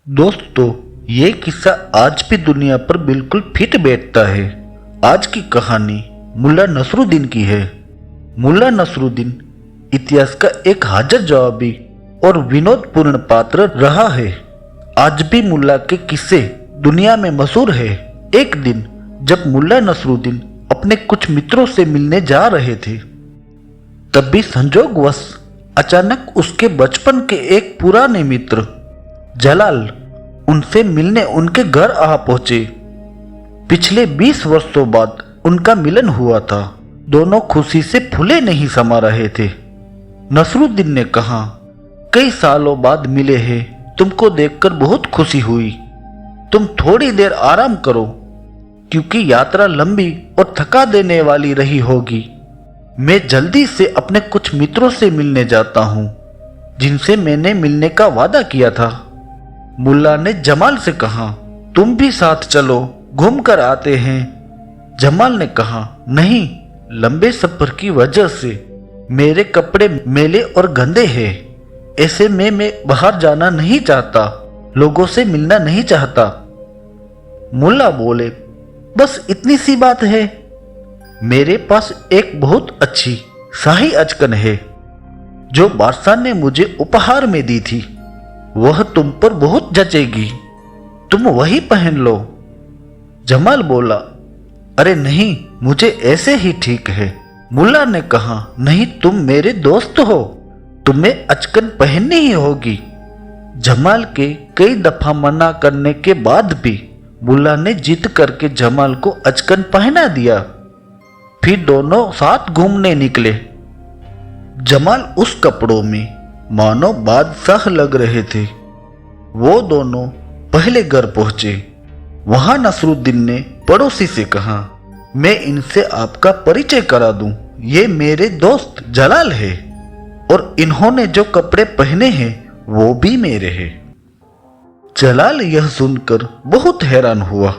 दोस्तों, ये किस्सा आज भी दुनिया पर बिल्कुल फिट बैठता है। आज की कहानी मुल्ला नसरुद्दीन की है। मुल्ला नसरुद्दीन इतिहास का एक हाजिर जवाबी और विनोदपूर्ण पात्र रहा है। आज भी मुल्ला के किस्से दुनिया में मशहूर है। एक दिन जब मुल्ला नसरुद्दीन अपने कुछ मित्रों से मिलने जा रहे थे, तभी संजोगवश अचानक उसके बचपन के एक पुराने मित्र जलाल उनसे मिलने उनके घर आ पहुंचे। पिछले 20 वर्षों बाद उनका मिलन हुआ था। दोनों खुशी से फूले नहीं समा रहे थे। नसरुद्दीन ने कहा, कई सालों बाद मिले हैं, तुमको देखकर बहुत खुशी हुई। तुम थोड़ी देर आराम करो, क्योंकि यात्रा लंबी और थका देने वाली रही होगी। मैं जल्दी से अपने कुछ मित्रों से मिलने जाता हूं, जिनसे मैंने मिलने का वादा किया था। मुल्ला ने जमाल से कहा, तुम भी साथ चलो, घूम कर आते हैं। जमाल ने कहा, नहीं, लंबे सफर की वजह से मेरे कपड़े मैले और गंदे हैं। ऐसे में मैं बाहर जाना नहीं चाहता, लोगों से मिलना नहीं चाहता। मुल्ला बोले, बस इतनी सी बात है। मेरे पास एक बहुत अच्छी शाही अचकन है, जो बादशाह ने मुझे उपहार में दी थी। वह तुम पर बहुत जचेगी, तुम वही पहन लो। जमाल बोला, अरे नहीं, मुझे ऐसे ही ठीक है। मुल्ला ने कहा, नहीं, तुम मेरे दोस्त हो, तुम्हें अचकन पहननी ही होगी। जमाल के कई दफा मना करने के बाद भी मुल्ला ने जिद करके जमाल को अचकन पहना दिया। फिर दोनों साथ घूमने निकले। जमाल उस कपड़ों में मानो बादशाह लग रहे थे। वो दोनों पहले घर पहुंचे। वहां नसरुद्दीन ने पड़ोसी से कहा, मैं इनसे आपका परिचय करा दूं। ये मेरे दोस्त जलाल है, और इन्होंने जो कपड़े पहने हैं वो भी मेरे हैं। जलाल यह सुनकर बहुत हैरान हुआ।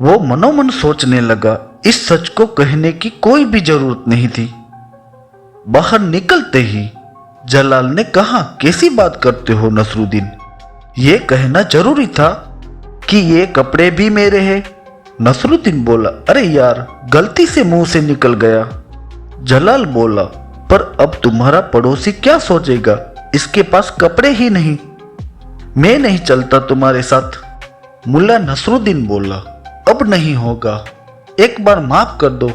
वो मनोमन सोचने लगा, इस सच को कहने की कोई भी जरूरत नहीं थी। बाहर निकलते ही जलाल ने कहा, कैसी बात करते हो नसरुद्दीन? ये कहना जरूरी था कि ये कपड़े भी मेरे हैं। नसरुद्दीन बोला, अरे यार, गलती से मुंह से निकल गया। जलाल बोला, पर अब तुम्हारा पड़ोसी क्या सोचेगा? इसके पास कपड़े ही नहीं। मैं नहीं चलता तुम्हारे साथ। मुल्ला नसरुद्दीन बोला, अब नहीं होगा, एक बार माफ कर दो।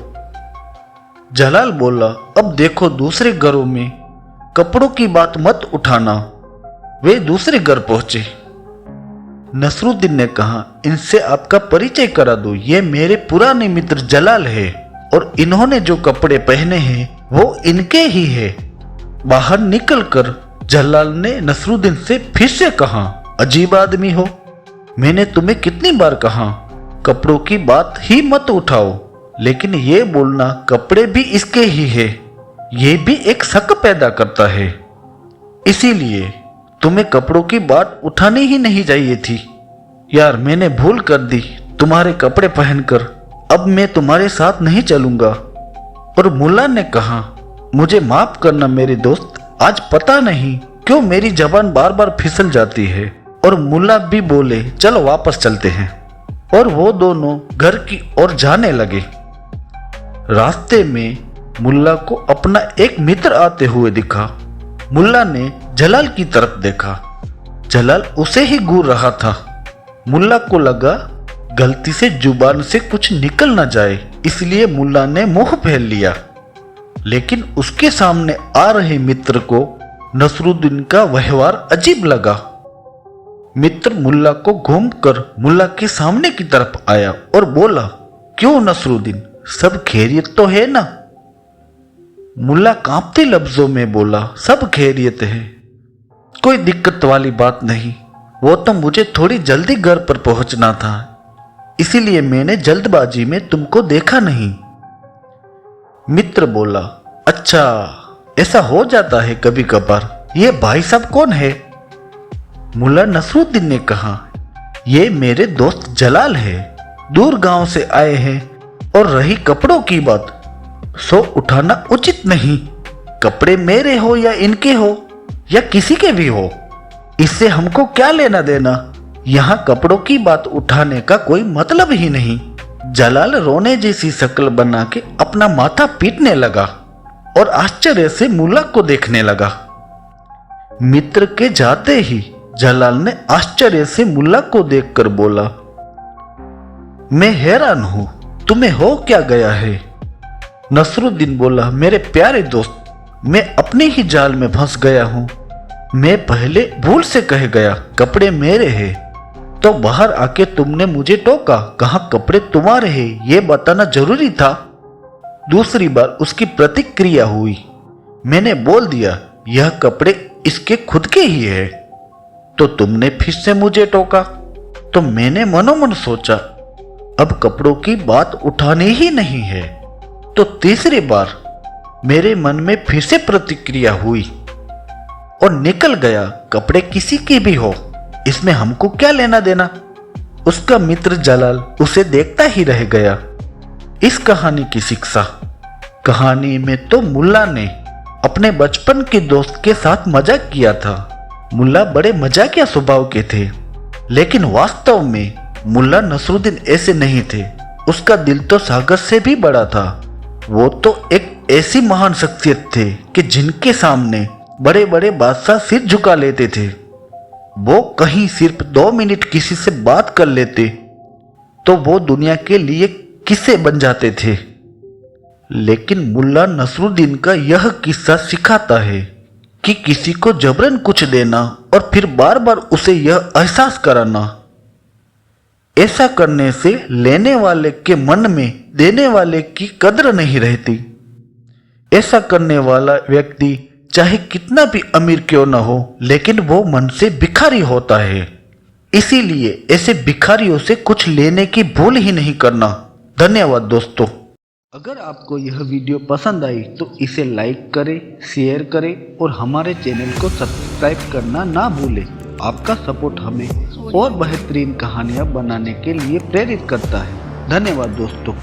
जलाल बोला, अब देखो, दूसरे घरों में कपड़ों की बात मत उठाना। वे दूसरे घर पहुंचे। नसरुद्दीन ने कहा, इनसे आपका परिचय करा दो। ये मेरे पुराने मित्र जलाल है, और इन्होंने जो कपड़े पहने हैं वो इनके ही है। बाहर निकलकर जलाल ने नसरुद्दीन से फिर से कहा, अजीब आदमी हो, मैंने तुम्हें कितनी बार कहा कपड़ों की बात ही मत उठाओ, लेकिन ये बोलना कपड़े भी इसके ही है, ये भी एक शक पैदा करता है। इसीलिए तुम्हें कपड़ों की बात उठानी ही नहीं चाहिए थी। यार, मैंने भूल कर दी तुम्हारे कपड़े पहनकर। अब मैं तुम्हारे साथ नहीं चलूंगा। और मुल्ला ने कहा, मुझे माफ करना मेरे दोस्त, आज पता नहीं क्यों मेरी जबान बार बार फिसल जाती है। और मुल्ला भी बोले, चलो वापस चलते हैं। और वो दोनों घर की ओर जाने लगे। रास्ते में मुल्ला को अपना एक मित्र आते हुए दिखा। मुल्ला ने जलाल की तरफ देखा। जलाल उसे ही घूर रहा था। मुल्ला को लगा गलती से जुबान से कुछ निकल ना जाए, इसलिए मुल्ला ने मुंह फेर लिया। लेकिन उसके सामने आ रहे मित्र को नसरुद्दीन का व्यवहार अजीब लगा। मित्र मुल्ला को घूमकर मुल्ला के सामने की तरफ आया और बोला, क्यों नसरुद्दीन, सब खैरियत तो है ना? मुल्ला कांपते लफ्जों में बोला, सब खैरियत है, कोई दिक्कत वाली बात नहीं। वो तो मुझे थोड़ी जल्दी घर पर पहुंचना था, इसीलिए मैंने जल्दबाजी में तुमको देखा नहीं। मित्र बोला, अच्छा, ऐसा हो जाता है कभी कभार। ये भाई साहब कौन है? मुल्ला नसरुद्दीन ने कहा, ये मेरे दोस्त जलाल है, दूर गांव से आए हैं। और रही कपड़ों की बात, सो उठाना उचित नहीं। कपड़े मेरे हो या इनके हो या किसी के भी हो, इससे हमको क्या लेना देना? यहाँ कपड़ों की बात उठाने का कोई मतलब ही नहीं। जलाल रोने जैसी शक्ल बना के अपना माथा पीटने लगा और आश्चर्य से मुल्ला को देखने लगा। मित्र के जाते ही जलाल ने आश्चर्य से मुल्ला को देखकर बोला, मैं हैरान हूं, तुम्हें हो क्या गया है? नसरुद्दीन बोला, मेरे प्यारे दोस्त, मैं अपने ही जाल में फंस गया हूं। मैं पहले भूल से कह गया कपड़े मेरे हैं, तो बाहर आके तुमने मुझे टोका, कहा कपड़े तुम्हारे हैं ये बताना जरूरी था। दूसरी बार उसकी प्रतिक्रिया हुई, मैंने बोल दिया यह कपड़े इसके खुद के ही है, तो तुमने फिर से मुझे टोका। तो मैंने मनोमन सोचा अब कपड़ों की बात उठानी ही नहीं है। तो तीसरी बार मेरे मन में फिर से प्रतिक्रिया हुई और निकल गया कपड़े किसी के भी हो, इसमें हमको क्या लेना देना। उसका मित्र जलाल उसे देखता ही रह गया। इस कहानी की शिक्षा, कहानी में तो मुल्ला ने अपने बचपन के दोस्त के साथ मजाक किया था। मुल्ला बड़े मजाकिया स्वभाव के थे, लेकिन वास्तव में मुल्ला नसरुद्दीन ऐसे नहीं थे। उसका दिल तो सागर से भी बड़ा था। वो तो एक ऐसी महान शख्सियत थे कि जिनके सामने बड़े बड़े बादशाह सिर झुका लेते थे। वो कहीं सिर्फ 2 मिनट किसी से बात कर लेते तो वो दुनिया के लिए किस्से बन जाते थे। लेकिन मुल्ला नसरुद्दीन का यह किस्सा सिखाता है कि किसी को जबरन कुछ देना और फिर बार बार उसे यह एहसास कराना, ऐसा करने से लेने वाले के मन में देने वाले की कद्र नहीं रहती। ऐसा करने वाला व्यक्ति चाहे कितना भी अमीर क्यों न हो, लेकिन वो मन से भिखारी होता है। इसीलिए ऐसे भिखारियों से कुछ लेने की भूल ही नहीं करना। धन्यवाद दोस्तों। अगर आपको यह वीडियो पसंद आई तो इसे लाइक करें, शेयर करें और हमारे चैनल को सब्सक्राइब करना ना भूलें। आपका सपोर्ट हमें और बेहतरीन कहानियाँ बनाने के लिए प्रेरित करता है। धन्यवाद दोस्तों।